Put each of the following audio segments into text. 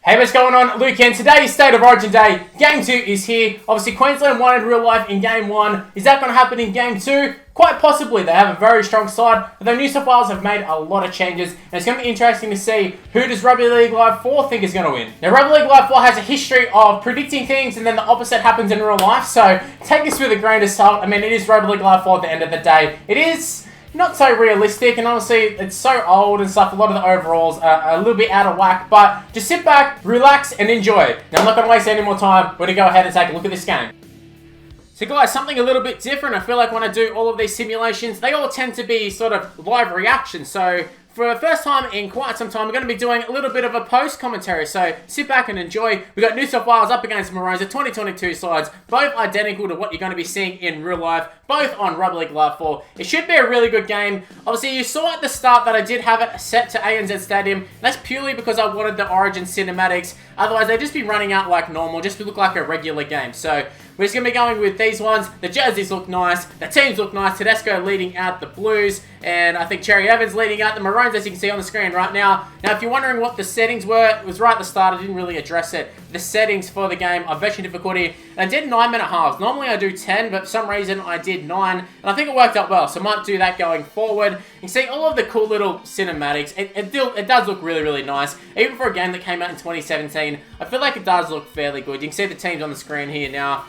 Hey, what's going on? Luke and today's State of Origin Day. Game 2 is here. Obviously, Queensland won in real life in Game 1. Is that going to happen in Game 2? Quite possibly. They have a very strong side, although New South Wales have made a lot of changes, and it's going to be interesting to see who does Rugby League Live 4 think is going to win. Now, Rugby League Live 4 has a history of predicting things, and then the opposite happens in real life, so take this with a grain of salt. I mean, it is Rugby League Live 4 at the end of the day. It is not so realistic, and honestly, it's so old and stuff. A lot of the overalls are a little bit out of whack, but just sit back, relax, and enjoy. Now, I'm not going to waste any more time. We're going to go ahead and take a look at this game. So guys, something a little bit different. I feel like when I do all of these simulations, they all tend to be sort of live reactions. So for the first time in quite some time, we're going to be doing a little bit of a post-commentary. So sit back and enjoy. We've got New South Wales up against Maroons, the 2022 sides, both identical to what you're going to be seeing in real life, both on Rugby League Live 4. It should be a really good game. Obviously, you saw at the start that I did have it set to ANZ Stadium. That's purely because I wanted the Origin cinematics. Otherwise, they'd just be running out like normal, just to look like a regular game. So we're just going to be going with these ones. The jerseys look nice. The teams look nice. Tedesco leading out the Blues. And I think Cherry Evans leading out the Maroons, as you can see on the screen right now. Now, if you're wondering what the settings were, it was right at the start. I didn't really address it. The settings for the game are veteran difficulty. And I did 9-minute halves. Normally, I do 10, but for some reason, I did 9. And I think it worked out well, so I might do that going forward. You can see all of the cool little cinematics. It does look really, really nice. Even for a game that came out in 2017, I feel like it does look fairly good. You can see the teams on the screen here now.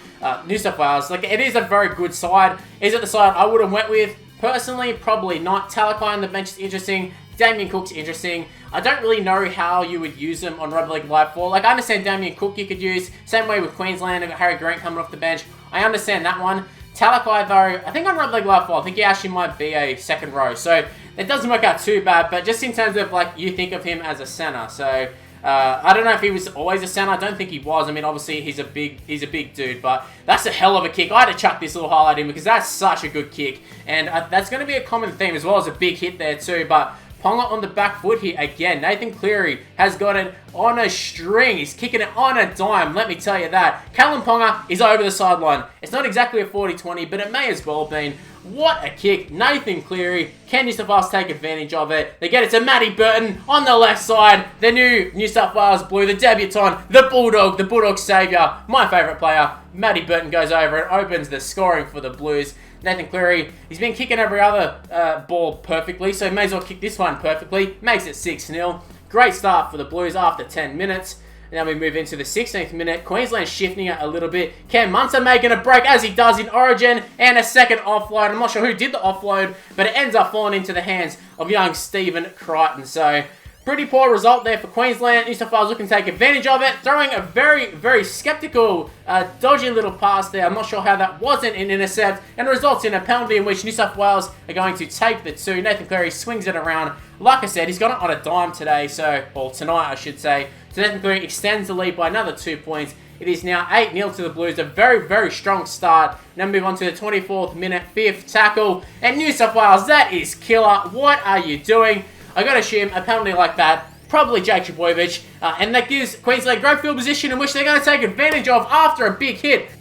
New South Wales, like, it is a very good side. Is it the side I would have went with? Personally, probably not. Talakai on the bench is interesting. Damien Cook's interesting. I don't really know how you would use them on Rugby League Live 4. Like, I understand Damien Cook you could use. Same way with Queensland. I've got Harry Grant coming off the bench. I understand that one. Talakai, though, I think on Rugby League Live 4, I think he actually might be a second row. So, it doesn't work out too bad. But just in terms of, like, you think of him as a centre. So, I don't know if he was always a centre. I don't think he was. I mean, obviously, he's a big dude, but that's a hell of a kick. I had to chuck this little highlight in because that's such a good kick, and that's going to be a common theme as well as a big hit there too. But Ponga on the back foot here again. Nathan Cleary has got it on a string. He's kicking it on a dime, let me tell you that. Callum Ponga is over the sideline. It's not exactly a 40-20, but it may as well have been. What a kick. Nathan Cleary. Can New South Wales take advantage of it? They get it to Matty Burton on the left side. The new New South Wales Blue, the debutant, the Bulldog saviour, my favourite player. Matty Burton goes over and opens the scoring for the Blues. Nathan Cleary, he's been kicking every other ball perfectly, so he may as well kick this one perfectly. Makes it 6-0. Great start for the Blues after 10 minutes. Now we move into the 16th minute. Queensland shifting it a little bit. Cam Munster making a break as he does in Origin. And a second offload. I'm not sure who did the offload, but it ends up falling into the hands of young Stephen Crichton. So, pretty poor result there for Queensland. New South Wales looking to take advantage of it. Throwing a very, very skeptical, dodgy little pass there. I'm not sure how that wasn't an intercept. And it results in a penalty in which New South Wales are going to take the 2. Nathan Cleary swings it around. Like I said, he's got it on a dime today. Or tonight, I should say. So Nathan Cleary extends the lead by another 2 points. It is now 8-0 to the Blues. A very, very strong start. Now move on to the 24th minute, 5th tackle. And New South Wales, that is killer. What are you doing? I got to assume a penalty like that, probably Jake Trbojevic, and that gives Queensland great field position in which they're going to take advantage of after a big hit.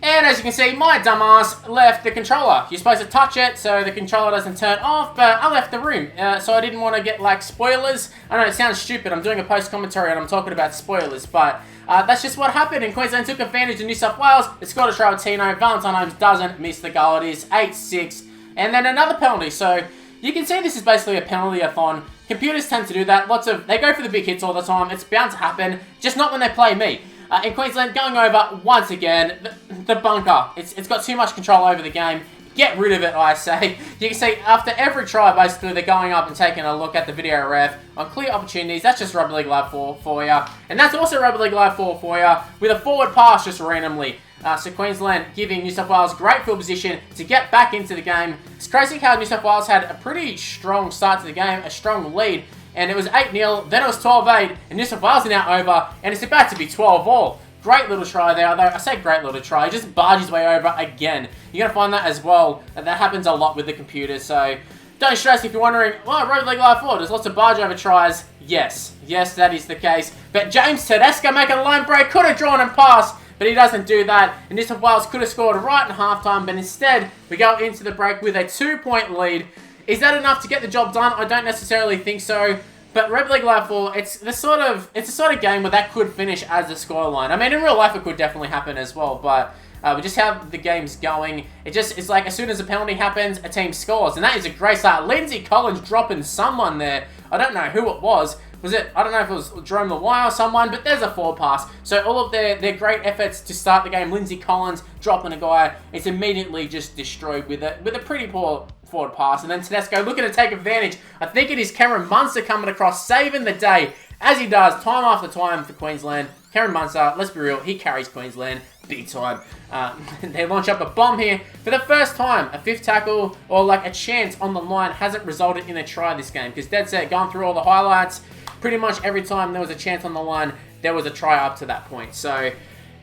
And as you can see, my dumbass left the controller. You're supposed to touch it so the controller doesn't turn off, but I left the room, so I didn't want to get, like, spoilers. I know it sounds stupid. I'm doing a post-commentary and I'm talking about spoilers, but that's just what happened, and Queensland took advantage of New South Wales. The Scottish Ravatino, Valentine Holmes doesn't miss the goal. It is 8-6, and then another penalty. So you can see this is basically a penalty-a-thon. Computers tend to do that. They go for the big hits all the time. It's bound to happen, just not when they play me. In Queensland, going over once again, the bunker. It's got too much control over the game. Get rid of it, I say. You can see after every try, basically, they're going up and taking a look at the video ref on clear opportunities. That's just Rugby League Live 4 for you. And that's also Rugby League Live 4 for you, with a forward pass just randomly. So Queensland giving New South Wales great field position to get back into the game. It's crazy how New South Wales had a pretty strong start to the game, a strong lead. And it was 8-0, then it was 12-8, and New South Wales are now over, and it's about to be 12-all. Great little try there, although I say great little try, just barges his way over again. You're going to find that as well, that happens a lot with the computers, so don't stress if you're wondering, well, Rugby League Live 4, there's lots of barge over tries. Yes, that is the case. But James Tedesco making a line break, could have drawn and passed, but he doesn't do that. And New South Wales could have scored right in halftime, but instead, we go into the break with a 2-point lead. Is that enough to get the job done? I don't necessarily think so. But Rugby League Live 4, it's the sort of game where that could finish as the scoreline. I mean, in real life, it could definitely happen as well, but with just how the game's going, it's like as soon as a penalty happens, a team scores, and that is a great start. Lindsay Collins dropping someone there. I don't know who it was. I don't know if it was Jerome Lawai or someone, but there's a forward pass. So all of their great efforts to start the game, Lindsay Collins dropping a guy, it's immediately just destroyed with a pretty poor forward pass. And then Tedesco looking to take advantage. I think it is Cameron Munster coming across, saving the day, as he does time after time for Queensland. Cameron Munster, let's be real, he carries Queensland big time. They launch up a bomb here. For the first time, a fifth tackle or like a chance on the line hasn't resulted in a try this game. Because dead set, going through all the highlights, pretty much every time there was a chance on the line, there was a try up to that point. So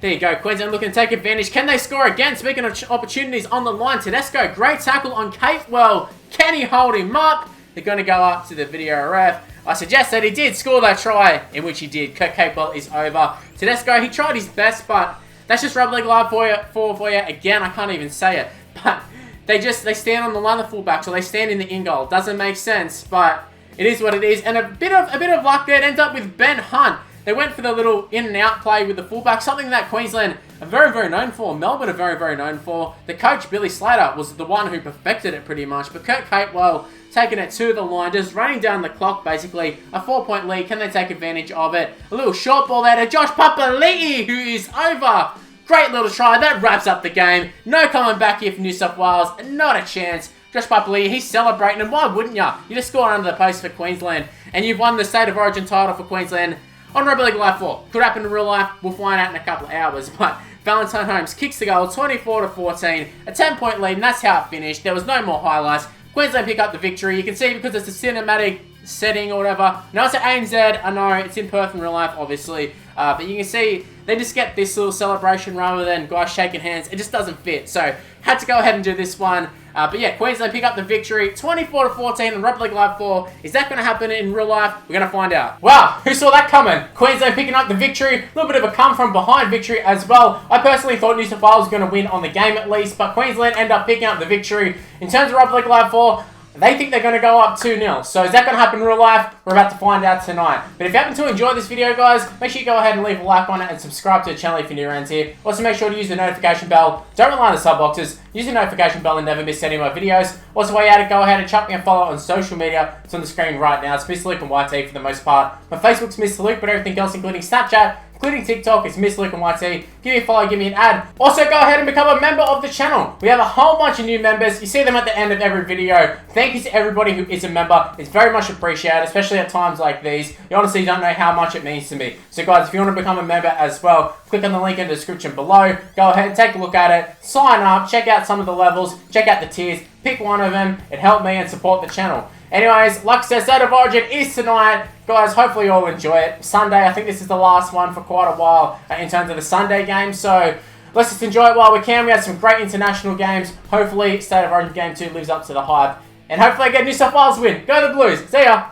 there you go. Queensland looking to take advantage. Can they score again? Speaking of opportunities on the line, Tedesco, great tackle on Capewell. Can he hold him up? They're going to go up to the video ref. I suggest that he did score that try, in which he did. Kurt Capewell is over. Tedesco, he tried his best, but that's just Rugby League Live for you. Again, I can't even say it. But they stand on the line of fullbacks, or they stand in the in goal. Doesn't make sense, but it is what it is. And a bit of luck there. It ends up with Ben Hunt. They went for the little in and out play with the fullback, something that Queensland are very, very known for. Melbourne are very, very known for. The coach, Billy Slater, was the one who perfected it pretty much. But Kurt Capewell taking it to the line, just running down the clock, basically. A 4-point lead. Can they take advantage of it? A little short ball there to Josh Papali'i, who is over. Great little try. That wraps up the game. No coming back here for New South Wales. Not a chance. Josh Papali'i, he's celebrating, and why wouldn't you? You just scored under the post for Queensland, and you've won the State of Origin title for Queensland on Rugby League Live 4. Could happen in real life. We'll find out in a couple of hours, but Valentine Holmes kicks the goal, 24-14, a 10-point lead, and that's how it finished. There was no more highlights. Queensland pick up the victory. You can see because it's a cinematic setting or whatever. Now it's at ANZ. I know it's in Perth in real life, obviously, but you can see they just get this little celebration rather than guys shaking hands. It just doesn't fit. So had to go ahead and do this one. But yeah, Queensland pick up the victory, 24-14 in Rugby League Live 4. Is that going to happen in real life? We're going to find out. Wow, who saw that coming? Queensland picking up the victory, a little bit of a come from behind victory as well. I personally thought New South Wales was going to win on the game at least, but Queensland end up picking up the victory. In terms of Rugby League Live 4, they think they're going to go up 2-0. So is that going to happen in real life? We're about to find out tonight. But if you happen to enjoy this video, guys, make sure you go ahead and leave a like on it and subscribe to the channel if you're new around here. Also, make sure to use the notification bell. Don't rely on the sub boxes. Use the notification bell and never miss any of my videos. Also, while you're at it, go ahead and chuck me a follow on social media. It's on the screen right now. It's Mr. Luke and YT for the most part. My Facebook's Mr. Luke, but everything else, including Snapchat, including TikTok, it's Miss Luke and YT. Give me a follow, give me an ad. Also, go ahead and become a member of the channel. We have a whole bunch of new members. You see them at the end of every video. Thank you to everybody who is a member. It's very much appreciated, especially at times like these. You honestly don't know how much it means to me. So guys, if you want to become a member as well, click on the link in the description below. Go ahead and take a look at it. Sign up, check out some of the levels, check out the tiers. Pick one of them. It helped me and support the channel. Anyways, like I said, State of Origin is tonight. Guys, hopefully you all enjoy it. Sunday, I think this is the last one for quite a while in terms of the Sunday game. So let's just enjoy it while we can. We had some great international games. Hopefully State of Origin Game 2 lives up to the hype. And hopefully I get New South Wales win. Go the Blues. See ya.